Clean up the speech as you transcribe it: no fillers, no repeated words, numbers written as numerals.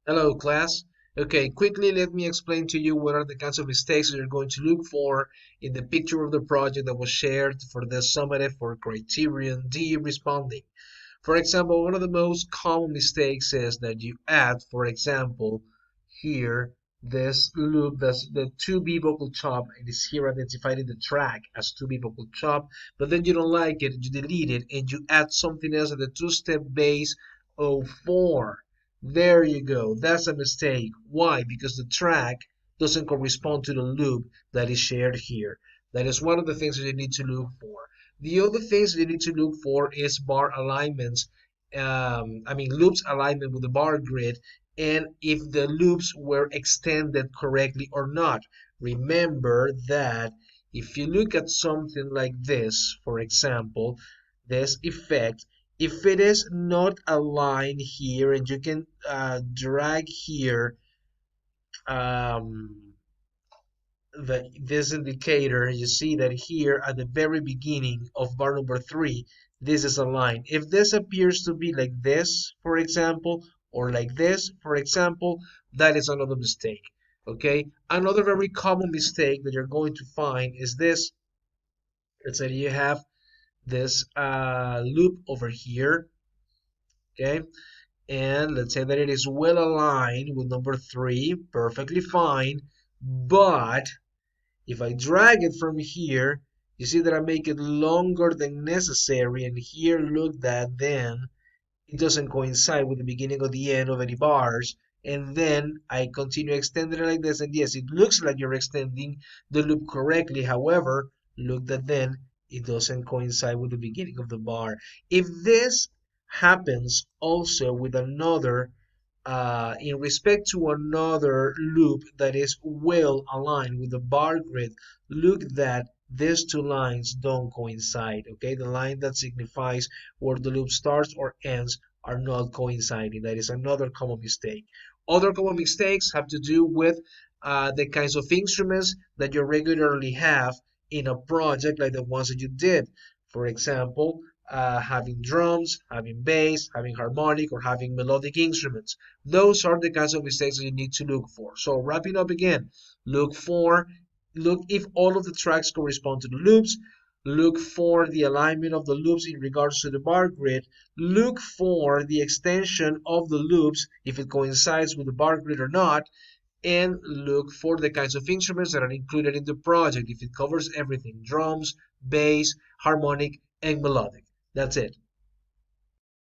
Hello, class. Okay, quickly let me explain to you what are the kinds of mistakes that you're going to look for in the picture of the project that was shared for the summative for criterion D responding. For example, one of the most common mistakes is that you add, for example, here, this loop that's the 2B vocal chop and is here identified in the track as 2B vocal chop, but then you don't like it, you delete it, and you add something else at the two-step bass 04. There you go. That's a mistake. Why? Because the track doesn't correspond to the loop that is shared here. That is one of the things that you need to look for. The other things that you need to look for is bar alignments. Loops alignment with the bar grid, and if the loops were extended correctly or not. Remember that if you look at something like this, for example, this effect, if it is not aligned here, and you can drag here um, this indicator, you see that here at the very beginning of bar number 3, this is aligned. If this appears to be like this, for example, or like this, for example, that is another mistake. Okay, another very common mistake that you're going to find is this. Let's say you have this loop over here, okay, and let's say that it is well aligned with number 3, perfectly fine, but if I drag it from here, you see that I make it longer than necessary, and here look that then it doesn't coincide with the beginning or the end of any bars, and then I continue extending it like this, and yes, it looks like you're extending the loop correctly. However, look that then it doesn't coincide with the beginning of the bar. If this happens also with another in respect to another loop that is well aligned with the bar grid, look that these two lines don't coincide, okay? The line that signifies where the loop starts or ends are not coinciding. That is another common mistake. Other common mistakes have to do with the kinds of instruments that you regularly have in a project like the ones that you did. For example, having drums, having bass, having harmonic, or having melodic instruments. Those are the kinds of mistakes that you need to look for. So wrapping up again, look if all of the tracks correspond to the loops, look for the alignment of the loops in regards to the bar grid, look for the extension of the loops if it coincides with the bar grid or not, and look for the kinds of instruments that are included in the project if it covers everything: drums, bass, harmonic, and melodic. That's it.